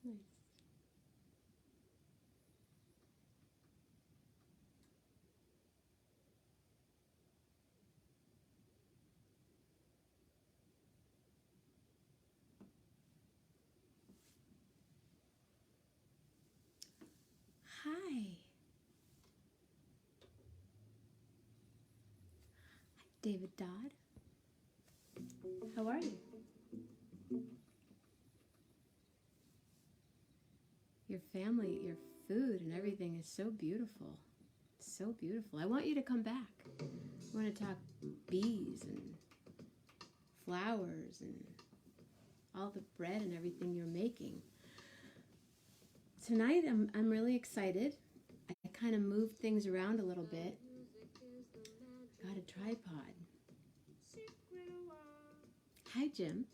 Nice. Hi. David Dodd. How are you? Your family, your food, and everything is so beautiful. So beautiful. I want you to come back. I want to talk bees and flowers and all the bread and everything you're making. Tonight I'm really excited. I kind of moved things around a little bit. Got a tripod. Hi, Jim.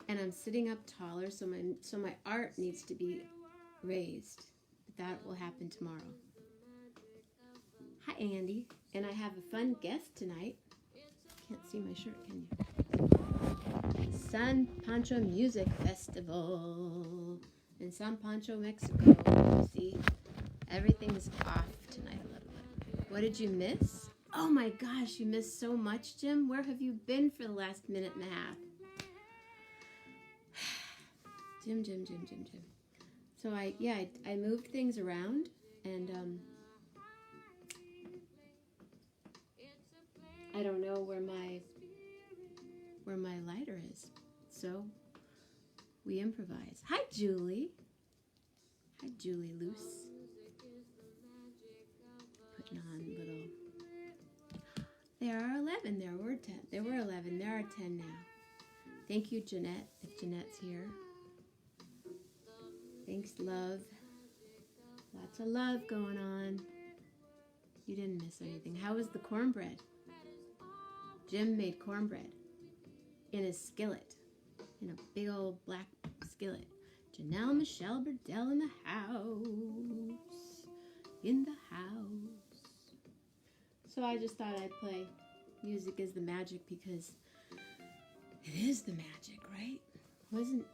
And I'm sitting up taller, so my art needs to be raised. But that will happen tomorrow. Hi, Andy. And I have a fun guest tonight. Can't see my shirt, can you? San Pancho Music Festival in San Pancho, Mexico. See, everything is off tonight a little bit. What did you miss? Oh my gosh, you missed so much, Jim. Where have you been for the last minute and a half? Jim. So I moved things around, and I don't know where my lighter is. So we improvise. Hi, Julie. Hi, Julie Luce. Putting on little. There are 11. There were 10. There were 11. There are 10 now. Thank you, Jeanette, if Jeanette's here. Thanks, love. Lots of love going on. You didn't miss anything. How was the cornbread? Jim made cornbread in a skillet, in a big old black skillet. Janelle Michelle Burdell in the house. In the house. So I just thought I'd play Music is the Magic because it is the magic, right? Wasn't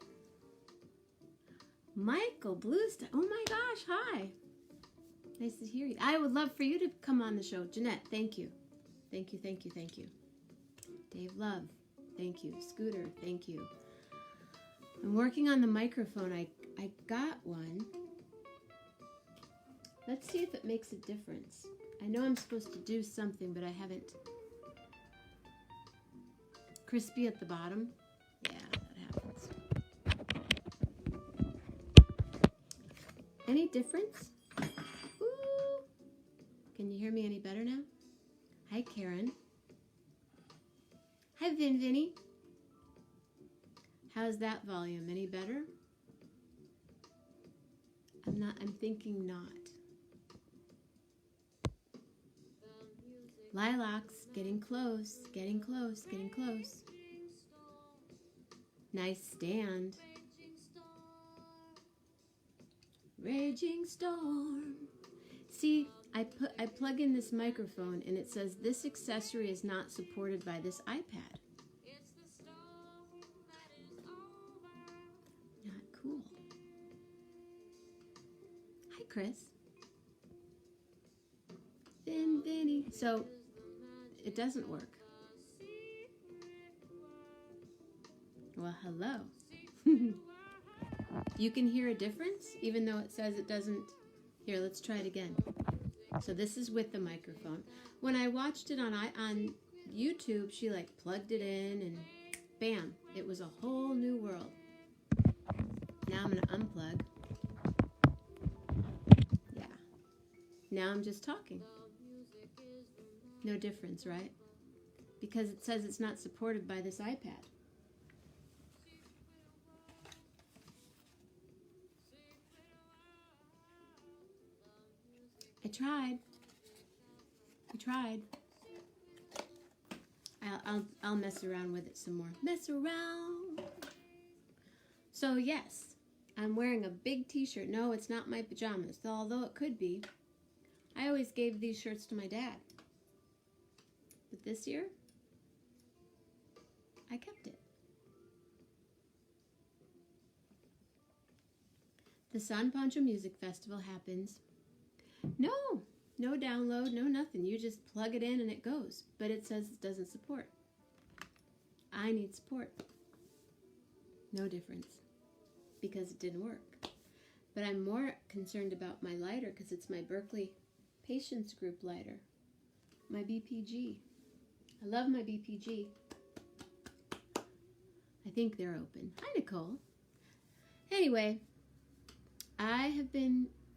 Michael Bluestone? Oh my gosh, hi. Nice to hear you. I would love for you to come on the show. Jeanette, thank you. Thank you. Dave Love, thank you. Scooter, thank you. I'm working on the microphone. I got one. Let's see if it makes a difference. I know I'm supposed to do something, but I haven't. Crispy at the bottom. Yeah, that happens. Any difference? Ooh. Can you hear me any better now? Hi, Karen. Hi, Vinny. How's that volume? Any better? I'm thinking not. Lilacs, getting close. Nice stand. Raging storm. See, I plug in this microphone and it says this accessory is not supported by this iPad. Not cool. Hi, Chris. Vinny. So it doesn't work. Well, hello. You can hear a difference even though it says it doesn't. Here, let's try it again. So this is with the microphone. When I watched it on YouTube, she like plugged it in and bam, it was a whole new world. Now I'm gonna unplug. Yeah. Now I'm just talking. No difference, right? Because it says it's not supported by this iPad. I tried. I'll mess around with it some more. Mess around. So yes, I'm wearing a big t-shirt. No, it's not my pajamas, although it could be. I always gave these shirts to my dad. But this year, I kept it. the San Pancho Music Festival happens. No download, no nothing. You just plug it in and it goes. But it says it doesn't support. I need support. No difference. Because it didn't work. But I'm more concerned about my lighter because it's my Berkeley Patients Group lighter. My BPG. I love my BPG. I think they're open. Hi, Nicole. Anyway,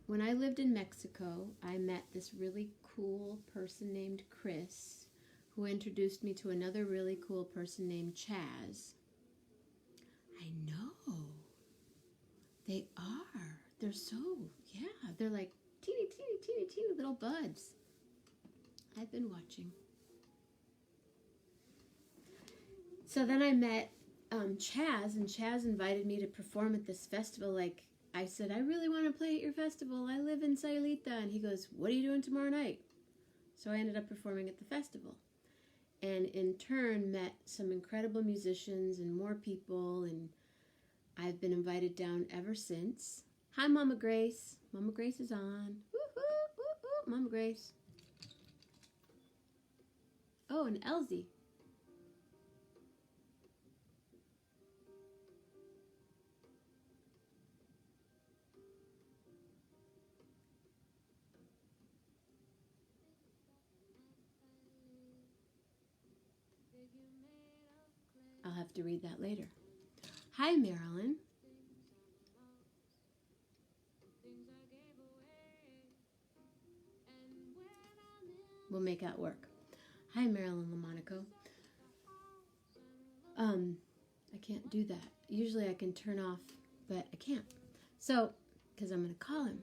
when I lived in Mexico, I met this really cool person named Chris, who introduced me to another really cool person named Chaz. I know. They are. They're so, yeah, they're like teeny little buds. I've been watching. So then I met Chaz, and Chaz invited me to perform at this festival. Like, I said, I really want to play at your festival. I live in Sayulita. And he goes, what are you doing tomorrow night? So I ended up performing at the festival. And in turn met some incredible musicians and more people, and I've been invited down ever since. Hi, Mama Grace. Mama Grace is on. Woo-hoo, Mama Grace. Oh, and Elsie. I'll have to read that later. Hi, Marilyn. We'll make that work. Hi, Marilyn Lamonaco. I can't do that. Usually I can turn off, but I can't. So, because I'm going to call him.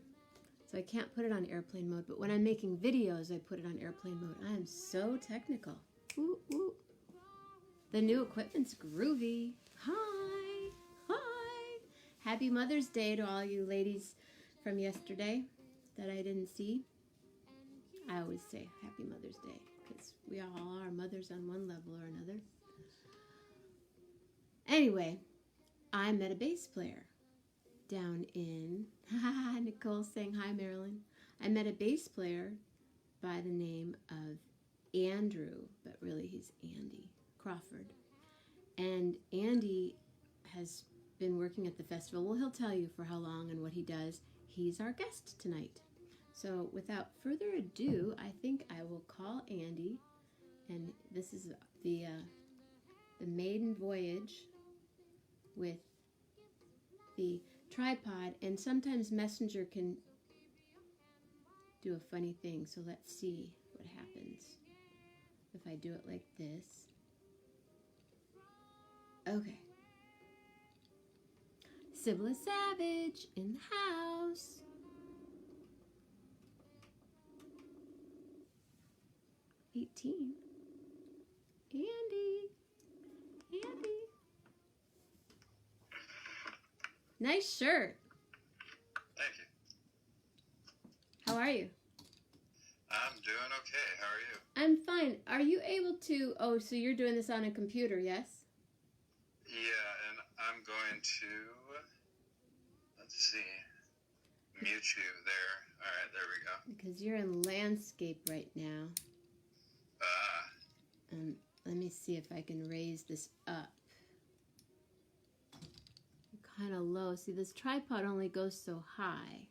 So I can't put it on airplane mode, but when I'm making videos, I put it on airplane mode. I am so technical. Ooh, ooh. The new equipment's groovy. Hi. Hi. Happy Mother's Day to all you ladies from yesterday that I didn't see. I always say Happy Mother's Day because we all are mothers on one level or another. Anyway, I met a bass player down in... Nicole's saying hi, Marilyn. I met a bass player by the name of Andrew, but really he's Andy Crawford. And Andy has been working at the festival. Well, he'll tell you for how long and what he does. He's our guest tonight. So without further ado, I think I will call Andy. And this is the maiden voyage with the tripod. And sometimes Messenger can do a funny thing. So let's see what happens if I do it like this. Okay. Sybil Savage in the house. Andy. Nice shirt. Thank you. How are you? I'm doing okay. How are you? I'm fine. Are you able to... Oh, so you're doing this on a computer, yes? Yeah, and I'm going to... Let's see. Mute you there. All right, there we go. Because you're in landscape right now. Let me see if I can raise this up. Kind of low. See, this tripod only goes so high.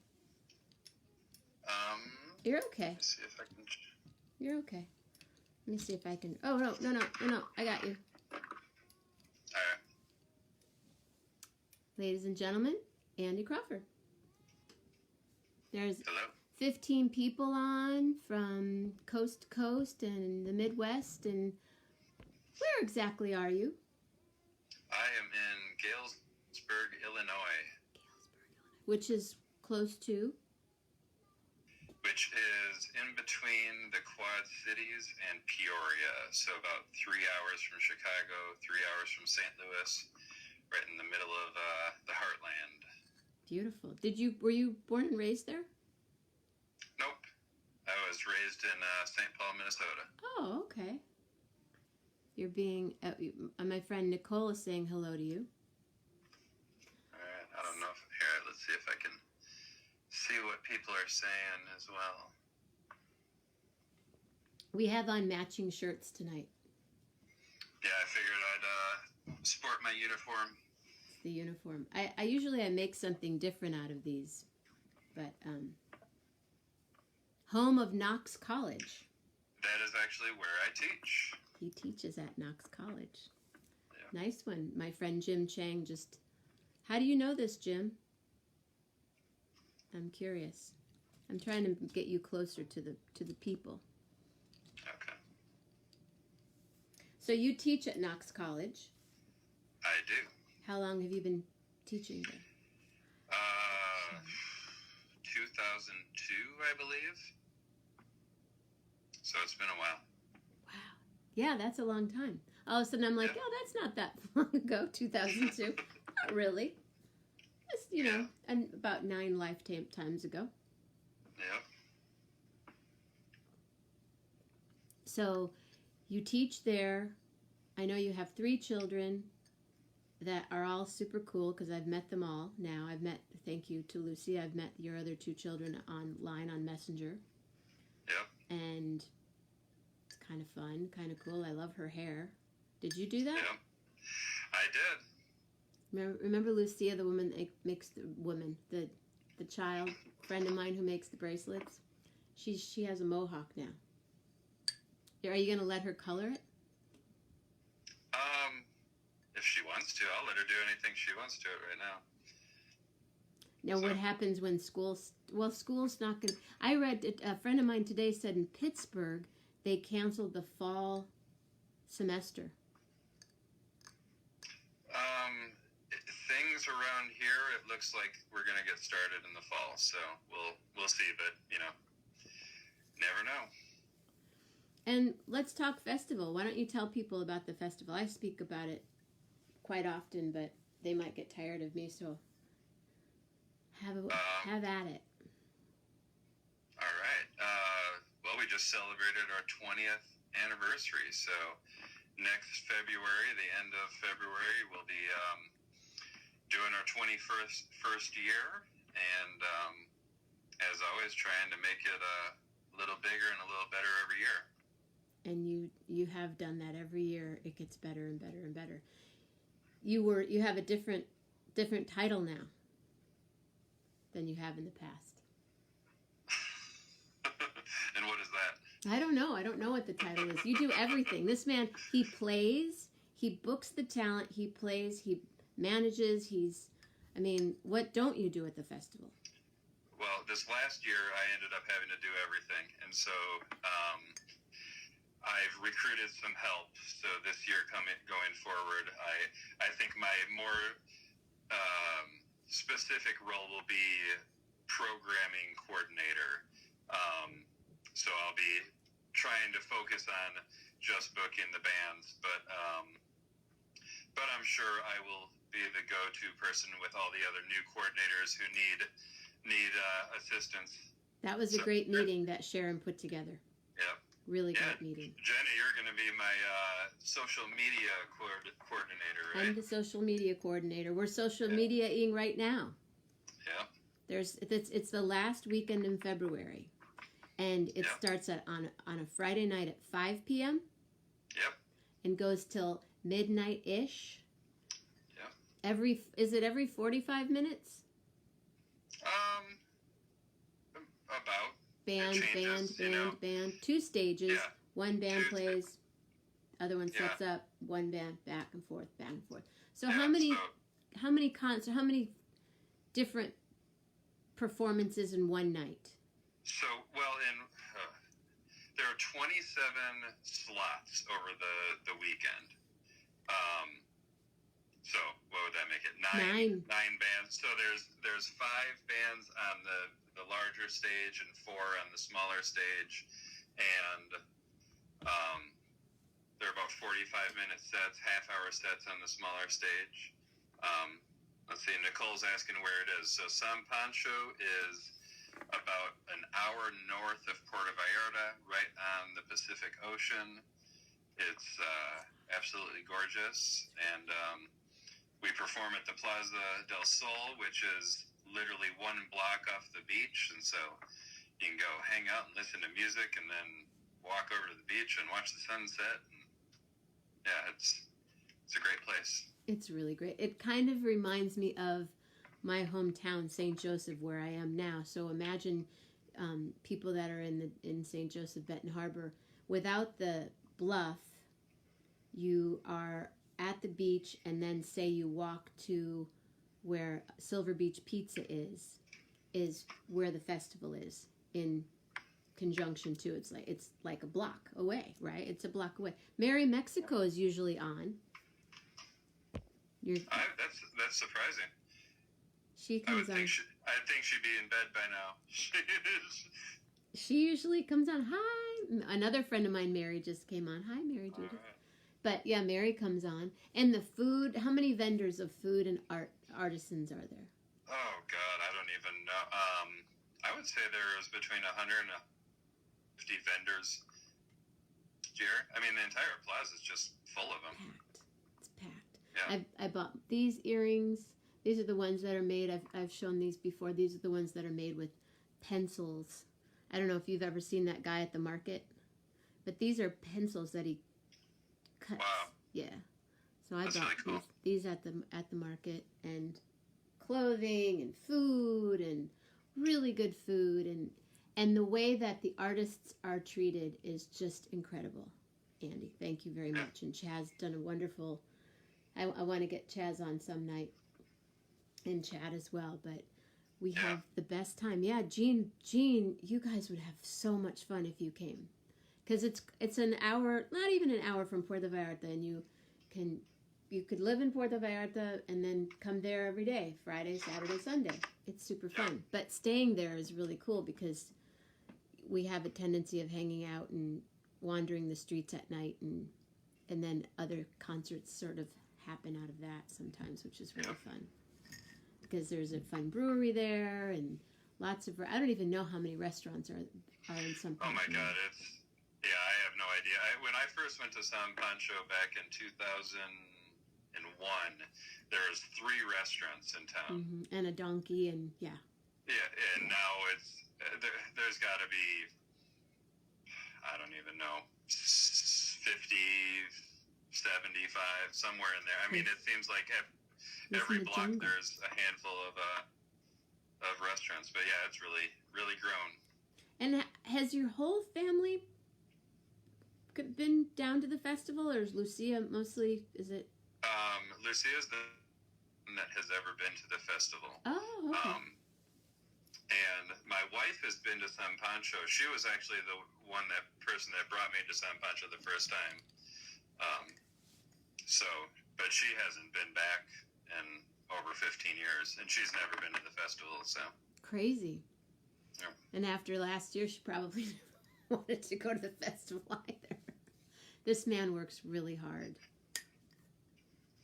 You're okay. Let's see if I can... You're okay. Let me see if I can... Oh, no. I got you. All right. Ladies and gentlemen, Andy Crawford. There's Hello. 15 people on from coast to coast and the Midwest. And where exactly are you? I am in Galesburg, Illinois. Which is close to? Which is in between the Quad Cities and Peoria. So about 3 hours from Chicago, 3 hours from St. Louis, right in the middle of the heartland. Beautiful. Were you born and raised there? Nope. I was raised in St. Paul, Minnesota. Oh, okay. You're being... my friend Nicole is saying hello to you. All right. I don't know if... Here, let's see if I can are saying as well. We have on matching shirts tonight. Yeah, I figured I'd sport my uniform. It's the uniform. I usually make something different out of these, but home of Knox College. That is actually where I teach. He teaches at Knox College. Yeah. Nice one. My friend Jim Chang just... How do you know this, Jim? I'm curious. I'm trying to get you closer to the people. Okay. So you teach at Knox College. I do. How long have you been teaching there? 2002, I believe. So it's been a while. Wow. Yeah, that's a long time. All of a sudden I'm like, oh, that's not that long ago, 2002. Not really. Just, you know, and about 9 lifetimes ago. Yep. So you teach there. I know you have 3 children that are all super cool because I've met them all now. Thank you to Lucy, I've met your other 2 children online on Messenger. Yep. And it's kind of fun, kind of cool. I love her hair. Did you do that? Yep. I did. Remember Lucia, the woman that makes the child friend of mine who makes the bracelets? She has a mohawk now. Are you going to let her color it? If she wants to, I'll let her do anything she wants to it right now. Now, what happens when school's not going to... I read, a friend of mine today said in Pittsburgh, they canceled the fall semester. Things around here, it looks like we're going to get started in the fall, so we'll see, but, you know, never know. And let's talk festival. Why don't you tell people about the festival? I speak about it quite often, but they might get tired of me, so have at it. All right. Well, we just celebrated our 20th anniversary, so next February, the end of February, we'll be doing our 21st year, and as always, trying to make it a little bigger and a little better every year. And you have done that every year. It gets better and better and better. You have a different title now than you have in the past. And what is that? I don't know. I don't know what the title is. You do everything. This man, he plays, he books the talent, he plays, he manages, what don't you do at the festival? Well, this last year I ended up having to do everything, and so I've recruited some help. So this year going forward, I think my more specific role will be programming coordinator. So I'll be trying to focus on just booking the bands, but I'm sure I will be the go-to person with all the other new coordinators who need assistance. That was a great meeting that Sharon put together. Yep. Really great meeting. Jenna, you're going to be my social media coordinator, right? I'm the social media coordinator. We're social mediaing right now. Yeah. It's the last weekend in February, and it starts on a Friday night at 5 p.m. Yep. And goes till midnight-ish. Yep. Is it every 45 minutes? About. Band. 2 stages. Yeah. One band plays, other one sets up, one band back and forth. So how many different performances in one night? So, there are 27 slots over the weekend. So what would that make it? Nine bands. So there's 5 bands on the larger stage and 4 on the smaller stage, and they're about 45-minute sets, half-hour sets on the smaller stage. Let's see, Nicole's asking where it is. So San Pancho is about an hour north of Puerto Vallarta, right on the Pacific Ocean. It's absolutely gorgeous, and we perform at the Plaza del Sol, which is literally one block off the beach, and so you can go hang out and listen to music, and then walk over to the beach and watch the sunset. And yeah, it's a great place. It's really great. It kind of reminds me of my hometown, St. Joseph, where I am now. So imagine people that are in St. Joseph, Benton Harbor. Without the bluff, you are at the beach, and then say you walk to where Silver Beach Pizza is where the festival is, in conjunction to it's like a block away, right? It's a block away. Mary Mexico is usually on. That's surprising. She comes on. I think she'd be in bed by now. She usually comes on. Hi. Another friend of mine, Mary, just came on. Hi, Mary Judith. But yeah, Mary comes on. And the food, how many vendors of food and artisans are there? Oh, God, I don't even know. I would say there's between 100 and 50 vendors here. I mean, the entire plaza is just full of them. Packed. It's packed. Yeah. I bought these earrings. These are the ones that are made. I've shown these before. These are the ones that are made with pencils. I don't know if you've ever seen that guy at the market, but these are pencils that he cuts. Wow. Yeah. So I That's bought really cool. these at the market, and clothing and food and really good food, and the way that the artists are treated is just incredible. Andy, thank you very much. And Chaz done a wonderful. I want to get Chaz on some night and chat as well, but we have the best time. Yeah, Gene, you guys would have so much fun if you came, because it's an hour, not even an hour from Puerto Vallarta, and you could live in Puerto Vallarta and then come there every day, Friday, Saturday, Sunday. It's super fun. But staying there is really cool because we have a tendency of hanging out and wandering the streets at night, and then other concerts sort of happen out of that sometimes, which is really fun. Because there's a fun brewery there and lots of, I don't even know how many restaurants are in some Oh my God, I have no idea. When I first went to San Pancho back in 2001, there was 3 restaurants in town. Mm-hmm. And a donkey, and Yeah, and now it's, there's got to be, I don't even know, 50, 75, somewhere in there. I mean, it seems like every block there's a handful of restaurants, but yeah, it's really, really grown. And has your whole family been down to the festival, or is Lucia mostly, is it? Lucia's the one that has ever been to the festival. Oh, okay. And my wife has been to San Pancho. She was actually the person that brought me to San Pancho the first time. But she hasn't been back in over 15 years, and she's never been to the festival, so. Crazy. Yeah. And after last year, she probably wanted to go to the festival either. This man works really hard.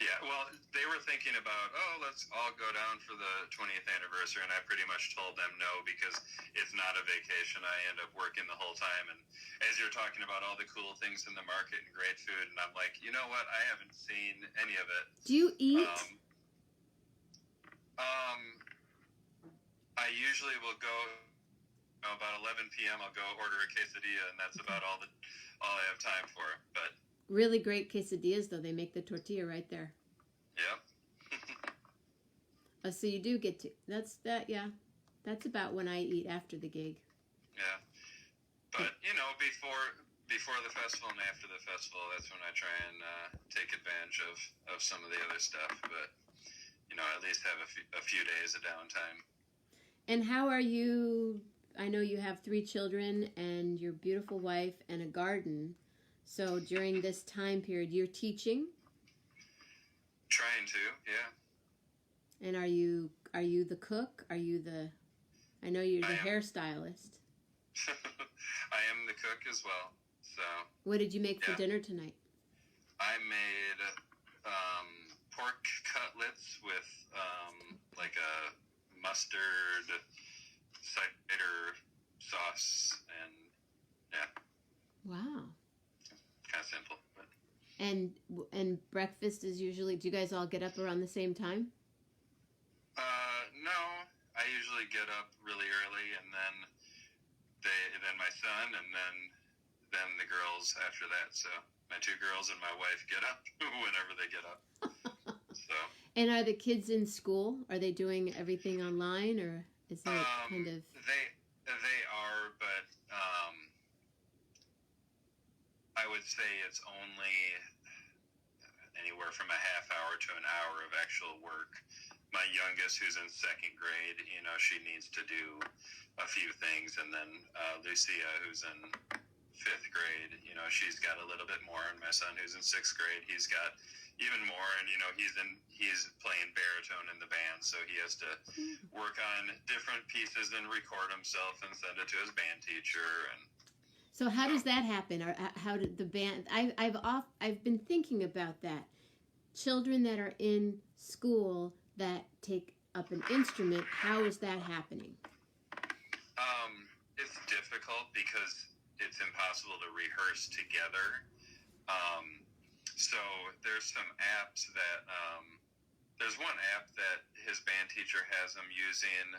Yeah, well, they were thinking about, let's all go down for the 20th anniversary, and I pretty much told them no, because it's not a vacation. I end up working the whole time, and as you're talking about all the cool things in the market and great food, and I'm like, you know what, I haven't seen any of it. Do you eat? I usually will go, about 11 p.m., I'll go order a quesadilla, and that's about all I have time for, but... Really great quesadillas, though. They make the tortilla right there. Yeah. So you do get to... That's about when I eat after the gig. Yeah. But, before the festival and after the festival, that's when I try and take advantage of some of the other stuff. But, at least have a few days of downtime. And how are you... I know you have 3 children and your beautiful wife and a garden. So during this time period, you're teaching? Trying to, yeah. And are you the cook? I know you're the hairstylist. I am the cook as well. So. What did you make for dinner tonight? I made pork cutlets with like a mustard cider sauce, and yeah. Wow. Kind of simple, but. And breakfast is usually, do you guys all get up around the same time? No, I usually get up really early, and then my son, and then the girls after that. So my two girls and my wife get up whenever they get up. So. And are the kids in school? Are they doing everything online, or is that kind of? They are, but I would say it's only anywhere from a half hour to an hour of actual work. My youngest, who's in second grade, she needs to do a few things, and then Lucia, who's in fifth grade, she's got a little bit more, and my son, who's in sixth grade, he's got even more, and he's playing baritone in the band, so he has to work on different pieces and record himself and send it to his band teacher. And so how does that happen, or how did the band? I've been thinking about that. Children that are in school that take up an instrument, how is that happening? It's difficult because it's impossible to rehearse together. So there's some apps that, there's one app that his band teacher has him using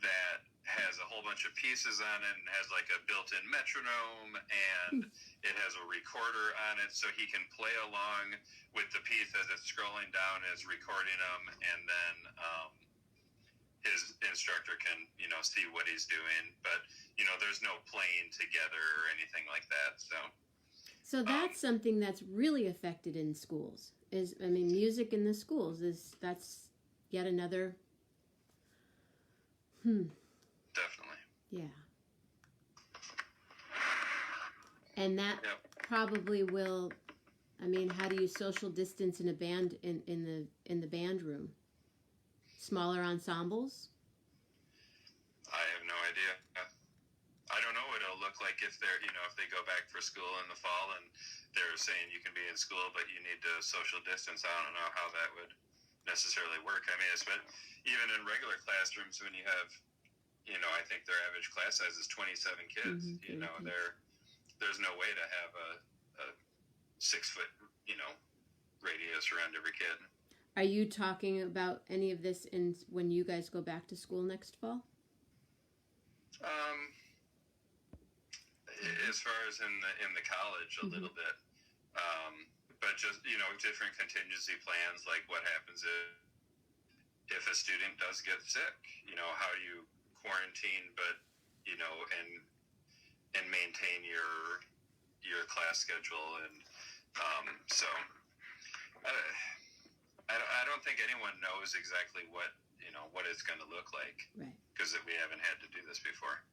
that has a whole bunch of pieces on it and has like a built-in metronome, and it has a recorder on it, so he can play along with the piece as it's scrolling down, as recording them, and then his instructor can, see what he's doing. But, there's no playing together or anything like that, So that's something that's really affected in schools. Music in the schools that's yet another. Definitely. Yeah. And that probably will. How do you social distance in a band in the band room? Smaller ensembles? I have no idea. I don't know what it'll look like if they're, if they go back for school in the fall and they're saying you can be in school, but you need to social distance. I don't know how that would necessarily work. It's been, even in regular classrooms, when you have, I think their average class size is 27 kids. There's no way to have a 6 foot, radius around every kid. Are you talking about any of this when you guys go back to school next fall? As far as in the college, a little bit, but just different contingency plans, like what happens if a student does get sick. How do you quarantine, but and maintain your class schedule, and so I don't think anyone knows exactly what it's going to look like, right? Because we haven't had to do this before.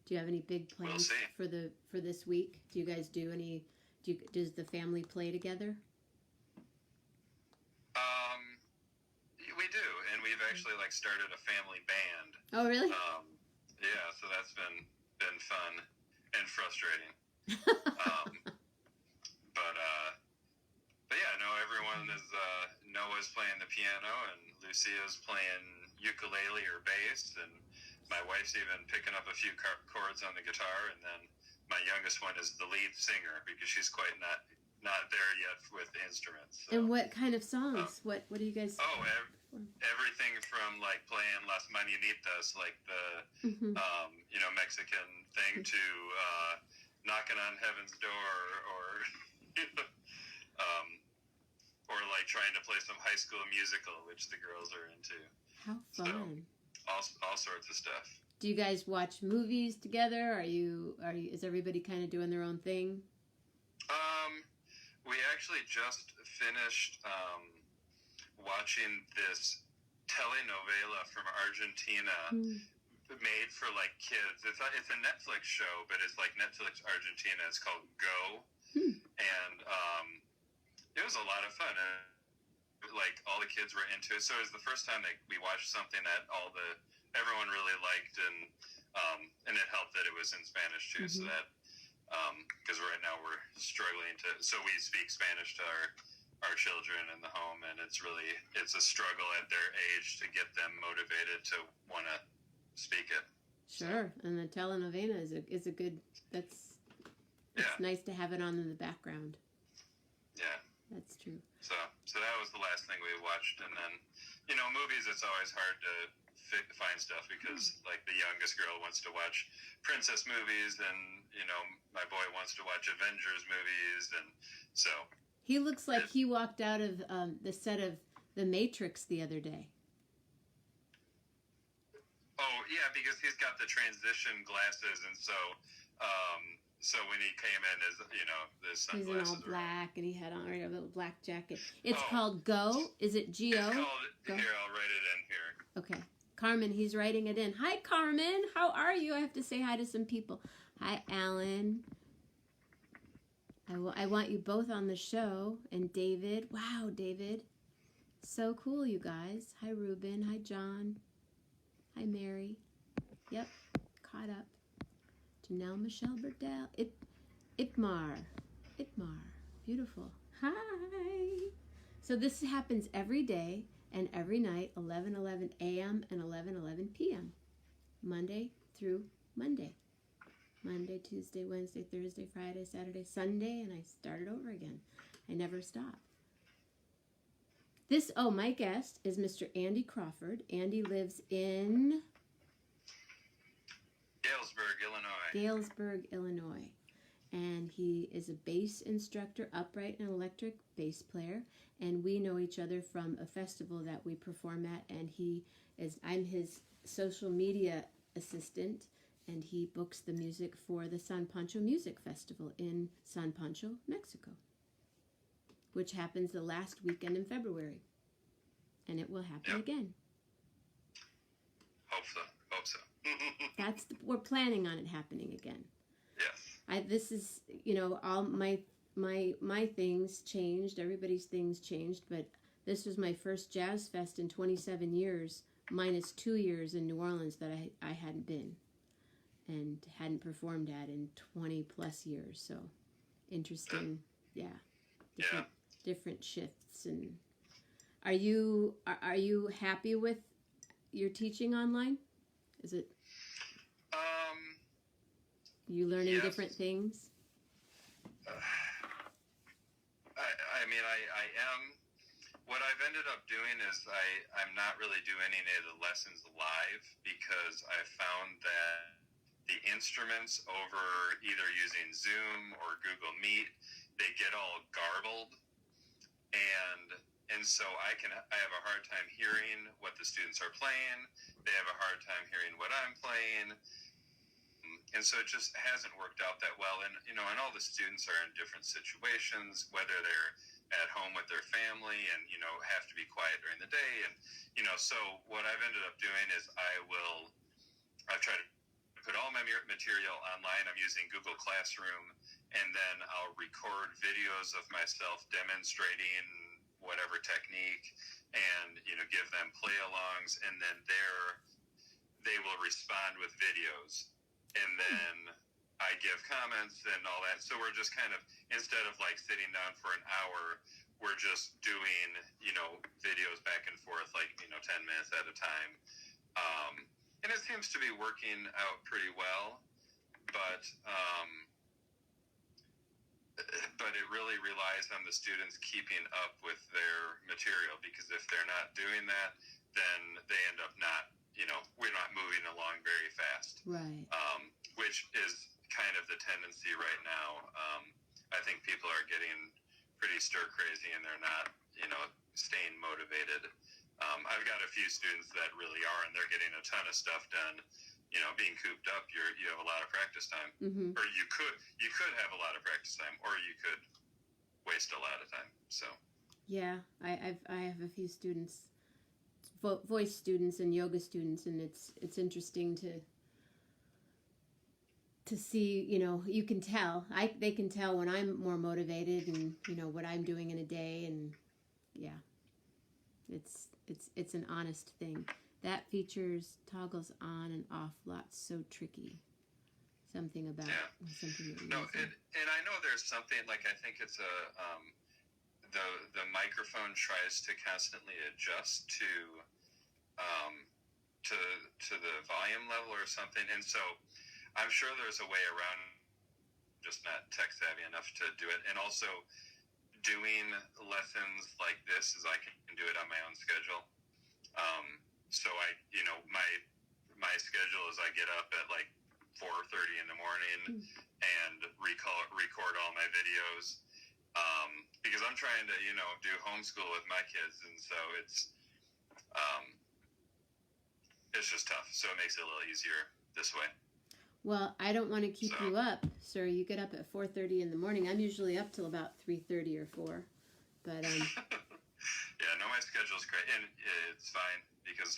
Do you have any big plans for this week? Do you guys do any? Does the family play together? We do, and we've actually started a family band. Oh, really? Yeah, so that's been fun and frustrating. But yeah, no, everyone is Noah's playing the piano, and Lucia's playing ukulele or bass, and my wife's even picking up a few chords on the guitar, and then my youngest one is the lead singer because she's quite not there yet with instruments. So. And what kind of songs? What do you guys? Everything from playing Las Mañanitas, like the Mexican thing, to Knocking on Heaven's Door, or trying to play some High School Musical, which the girls are into. How fun! So, all sorts of stuff. Do you guys watch movies together? Is everybody kind of doing their own thing? We actually just finished watching this telenovela from Argentina made for kids. It's a Netflix show, but it's Netflix Argentina. It's called Go, and it was a lot of fun. All the kids were into it. So it was the first time that we watched something that everyone really liked, and it helped that it was in Spanish too. So that because right now we're struggling so we speak Spanish to our children in the home, and it's a struggle at their age to get them motivated to want to speak it. Sure, and the telenovela is a good. It's nice to have it on in the background. Yeah, that's true. So So that was the last thing we watched. And then, movies, it's always hard to find stuff because, like, the youngest girl wants to watch princess movies, and, my boy wants to watch Avengers movies. And so. He looks like he walked out of the set of The Matrix the other day. Oh, yeah, because he's got the transition glasses, and so when he came in, the sunglasses. He's in all black, and he had on a little black jacket. It's Oh. called Go. Is it G-O? It's called, Go. here, I'll write it in here. Okay. Carmen, he's writing it in. Hi, Carmen. How are you? I have to say hi to some people. Hi, Alan. I want you both on the show. And David. Wow, David. So cool, you guys. Hi, Ruben. Hi, John. Hi, Mary. Yep, caught up. Janelle Michelle Burdell. Itmar. Beautiful. Hi. So this happens every day and every night, 11:11 a.m. and 11:11 p.m. Monday through Monday. Monday, Tuesday, Wednesday, Thursday, Friday, Saturday, Sunday, and I started over again. I never stop. My guest is Mr. Andy Crawford. Andy lives in Galesburg, Illinois. And he is a bass instructor, upright and electric bass player. And we know each other from a festival that we perform at. And I'm his social media assistant. And he books the music for the San Pancho Music Festival in San Pancho, Mexico, which happens the last weekend in February. And it will happen again. Hope so. We're planning on it happening again. Yes. This is, all my things changed. Everybody's things changed, but this was my first Jazz Fest in 27 years, minus 2 years in New Orleans that I hadn't been and hadn't performed at in 20 plus years. So interesting. Different shifts. And are you happy with your teaching online? Is it you learning different things? I am. What I've ended up doing is I'm not really doing any of the lessons live because I found that the instruments over either using Zoom or Google Meet, they get all garbled, and so I have a hard time hearing what the students are playing. They have a hard time hearing what I'm playing. And so it just hasn't worked out that well. And, and all the students are in different situations, whether they're at home with their family and, have to be quiet during the day. And, so what I've ended up doing is I've tried to put all my material online. I'm using Google Classroom, and then I'll record videos of myself demonstrating whatever technique and, give them play-alongs, and then they will respond with videos. And then I give comments and all that. So we're just kind of, instead of like sitting down for an hour, we're just doing, videos back and forth, like, 10 minutes at a time. And it seems to be working out pretty well, but it really relies on the students keeping up with their material, because if they're not doing that, then they end up not, we're not moving along very fast. Right. Which is kind of the tendency right now. I think people are getting pretty stir crazy and they're not, staying motivated. I've got a few students that really are, and they're getting a ton of stuff done. Being cooped up, you have a lot of practice time, or you could have a lot of practice time, or you could waste a lot of time. So yeah, I have a few students, voice students and yoga students, and it's interesting to see, you can tell. They can tell when I'm more motivated and, what I'm doing in a day, and yeah. It's an honest thing. That features toggles on and off lots so tricky. Something about something that no, and I know there's something like, I think it's the microphone tries to constantly adjust to the volume level or something, and so I'm sure there's a way around, just not tech savvy enough to do it. And also, doing lessons like this is I can do it on my own schedule. So my schedule is I get up at like 4:30 in the morning and record all my videos, because I'm trying to do homeschool with my kids, and so it's just tough. So it makes it a little easier this way. Well, I don't want to keep you up, sir. You get up at 4:30 in the morning. I'm usually up till about 3:30 or 4. But yeah, no, my schedule's great, and it's fine because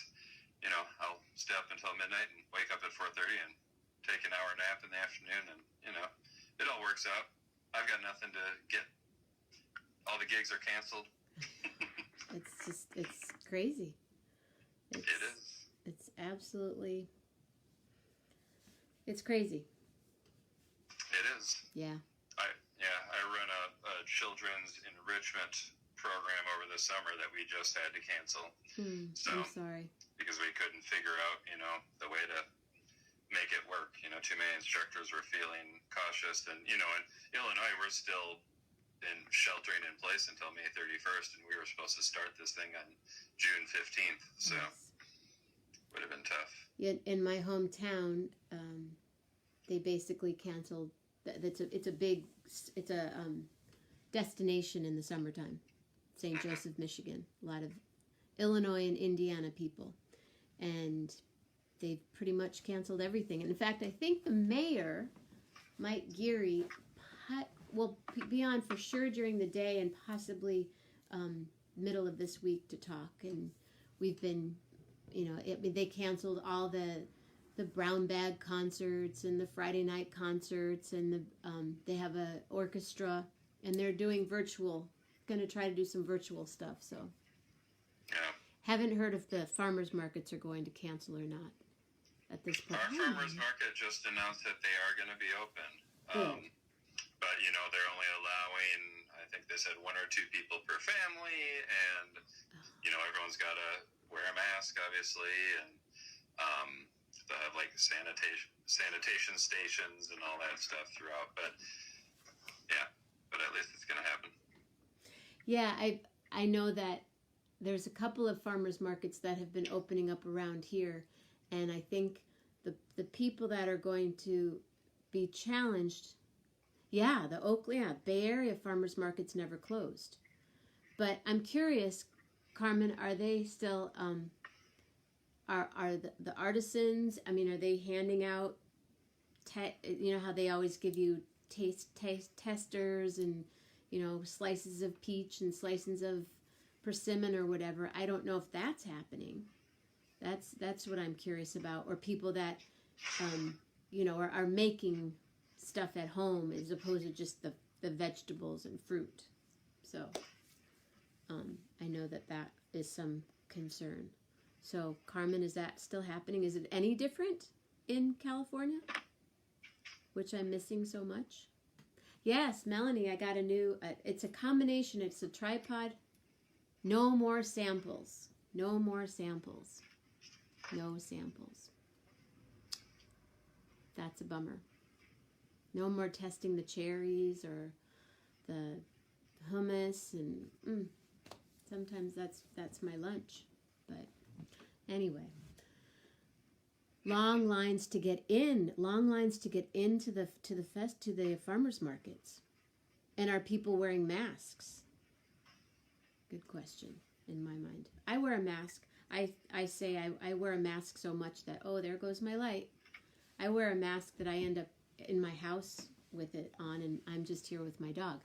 I'll stay up until midnight and wake up at 4:30 and take an hour nap in the afternoon, and it all works out. I've got nothing to get. All the gigs are canceled. it's crazy. It is. It's absolutely. It's crazy. It is. Yeah. I run a children's enrichment program over the summer that we just had to cancel. So, I'm sorry. Because we couldn't figure out, the way to make it work. Too many instructors were feeling cautious, and in Illinois we're still in sheltering in place until May 31st, and we were supposed to start this thing on June 15th. So. Yes. Would have been tough. Yeah, in my hometown, they basically canceled. It's a destination in the summertime, St. Joseph, Michigan. A lot of Illinois and Indiana people, and they've pretty much canceled everything. And in fact, I think the mayor, Mike Geary, will be on for sure during the day and possibly middle of this week to talk. And we've been. They canceled all the brown bag concerts and the Friday night concerts, and they have a orchestra, and they're doing virtual. Going to try to do some virtual stuff. So, yeah. Haven't heard if the farmers markets are going to cancel or not at this point. Our farmers market just announced that they are going to be open, but they're only allowing, I think they said 1 or 2 people per family, and everyone's got to wear a mask, obviously, and they'll have like sanitation stations and all that stuff throughout. But at least it's going to happen. Yeah, I know that there's a couple of farmers markets that have been opening up around here, and I think the people that are going to be challenged. Yeah, Bay Area farmers markets never closed, but I'm curious. Carmen, are they still, are the artisans, are they handing out, how they always give you taste testers and, slices of peach and slices of persimmon or whatever? I don't know if that's happening. That's what I'm curious about. Or people that, are making stuff at home as opposed to just the vegetables and fruit. So... I know that is some concern. So, Carmen, is that still happening? Is it any different in California? Which I'm missing so much. Yes, Melanie, I got a new, it's a combination. It's a tripod. No more samples. No more samples. No samples. That's a bummer. No more testing the cherries or the hummus and... Sometimes that's my lunch, but anyway. Long lines to get in. Long lines to get into the farmers markets, and are people wearing masks? Good question in my mind. I wear a mask. I say I wear a mask so much that there goes my light. I wear a mask that I end up in my house with it on, and I'm just here with my dog.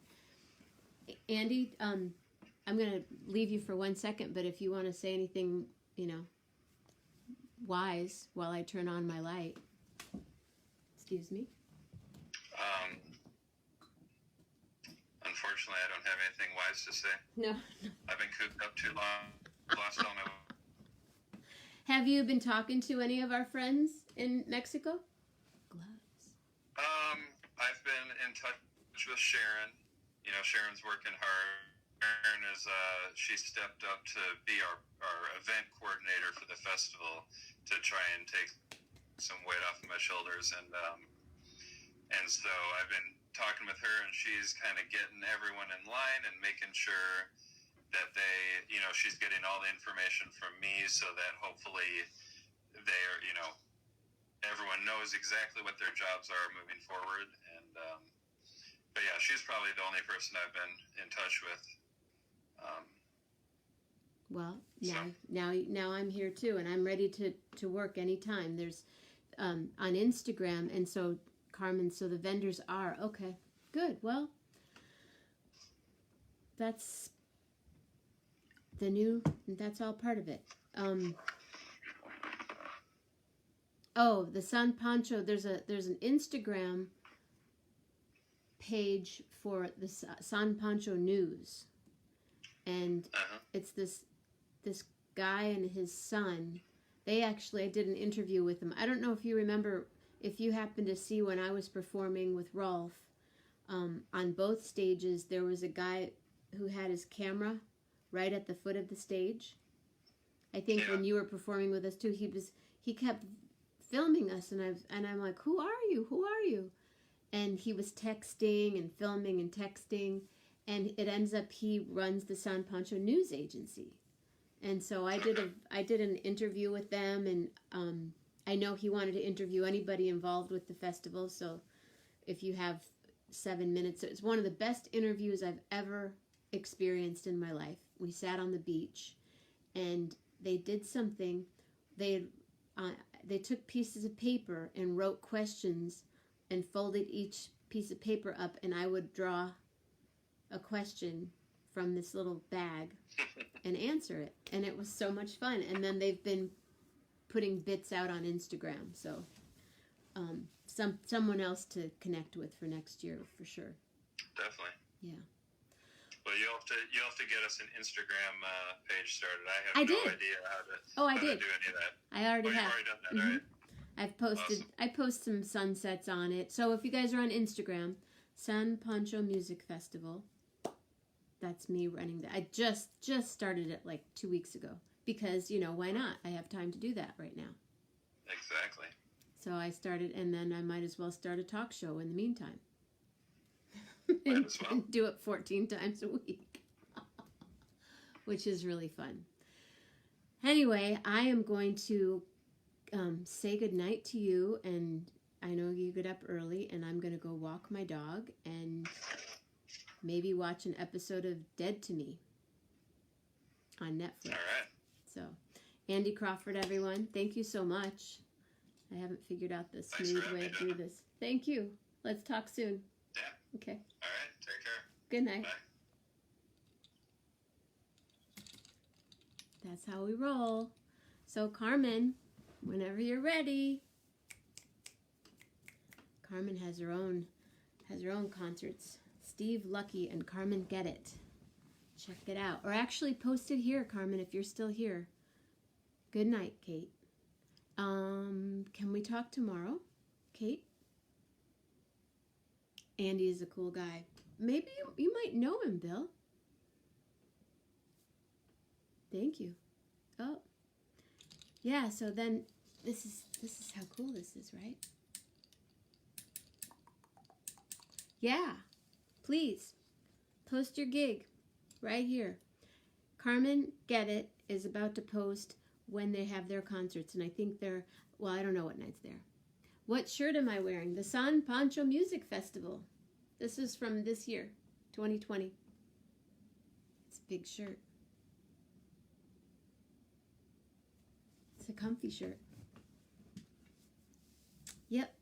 Andy, I'm going to leave you for 1 second, but if you want to say anything, wise while I turn on my light. Excuse me. Unfortunately, I don't have anything wise to say. No. I've been cooped up too long. Lost all my... Have you been talking to any of our friends in Mexico? Gloves. I've been in touch with Sharon. Sharon's working hard. Sharon is, she stepped up to be our event coordinator for the festival to try and take some weight off of my shoulders. And so I've been talking with her, and she's kind of getting everyone in line and making sure that they, she's getting all the information from me so that hopefully they're, everyone knows exactly what their jobs are moving forward. And, but yeah, she's probably the only person I've been in touch with. Well, now I'm here too, and I'm ready to work anytime. There's on Instagram, and so Carmen, so the vendors are okay. Good. Well, that's that's all part of it. Oh, the San Pancho. There's an Instagram page for the San Pancho News, and it's this guy and his son. I did an interview with them. I don't know if you remember, if you happened to see when I was performing with Rolf, on both stages, there was a guy who had his camera right at the foot of the stage. I think when you were performing with us too, he kept filming us, and I'm like, who are you? And he was texting and filming and texting, and it ends up he runs the San Pancho News Agency. And so I did an interview with them, and I know he wanted to interview anybody involved with the festival. So if you have 7 minutes, it's one of the best interviews I've ever experienced in my life. We sat on the beach, and they did something. They took pieces of paper and wrote questions and folded each piece of paper up, and I would draw a question from this little bag and answer it. And it was so much fun. And then they've been putting bits out on Instagram. So someone else to connect with for next year for sure. Definitely. Yeah. Well, you'll have to get us an Instagram page started. I have no idea how to do any of that. I already have. You've already done that, right? I've posted. Awesome. I post some sunsets on it. So if you guys are on Instagram, San Pancho Music Festival, that's me running that. I just started it like 2 weeks ago because, why not? I have time to do that right now. Exactly. So I started, and then I might as well start a talk show in the meantime. Might as well. And do it 14 times a week, which is really fun. Anyway, I am going to say goodnight to you, and I know you get up early, and I'm going to go walk my dog and maybe watch an episode of Dead to Me on Netflix. All right. So, Andy Crawford, everyone, thank you so much. I haven't figured out the smooth way to do this. Thank you. Let's talk soon. Yeah. Okay. All right. Take care. Good night. Bye. That's how we roll. So, Carmen, whenever you're ready. Carmen has her own concerts. Steve Lucky and Carmen Get It. Check it out. Or actually post it here, Carmen, if you're still here. Good night, Kate. Can we talk tomorrow, Kate? Andy is a cool guy. Maybe you might know him, Bill. Thank you. Oh. Yeah, so then this is how cool this is, right? Yeah. Please, post your gig right here. Carmen Get It is about to post when they have their concerts, and I think I don't know what night's there. What shirt am I wearing? The San Pancho Music Festival. This is from this year, 2020. It's a big shirt. It's a comfy shirt. Yep.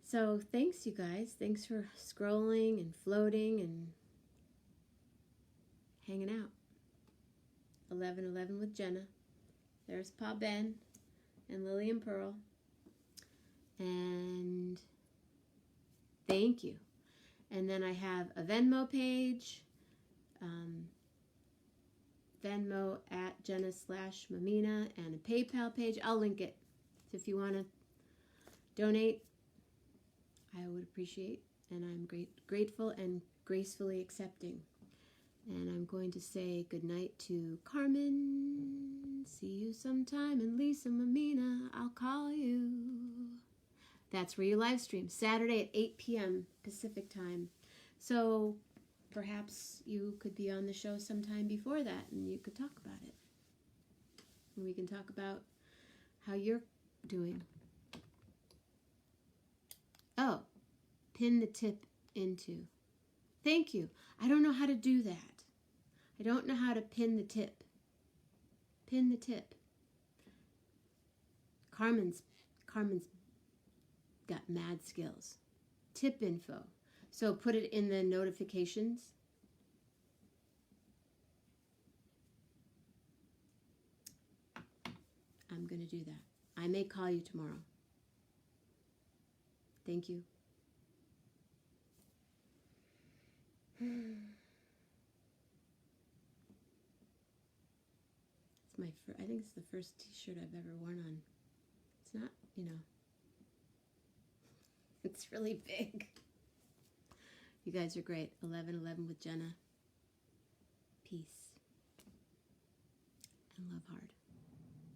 So thanks, you guys. Thanks for scrolling and floating and hanging out. 11:11 with Jenna. There's Pa Ben and Lily and Pearl. And thank you. And then I have a Venmo page. Venmo at Jenna/Mammina, and a PayPal page. I'll link it. So if you want to donate, I would appreciate, and I'm grateful and gracefully accepting. And I'm going to say goodnight to Carmen. See you sometime. And Lisa Mammina, I'll call you. That's where you live stream. Saturday at 8 p.m. Pacific time. So perhaps you could be on the show sometime before that and you could talk about it. And we can talk about how you're doing. Oh, pin the tip into. Thank you. I don't know how to do that. I don't know how to pin the tip. Pin the tip. Carmen's got mad skills. Tip info. So put it in the notifications. I'm going to do that. I may call you tomorrow. Thank you. I think it's the first t-shirt I've ever worn on. It's not, it's really big. You guys are great. 11:11 with Jenna. Peace. And love hard.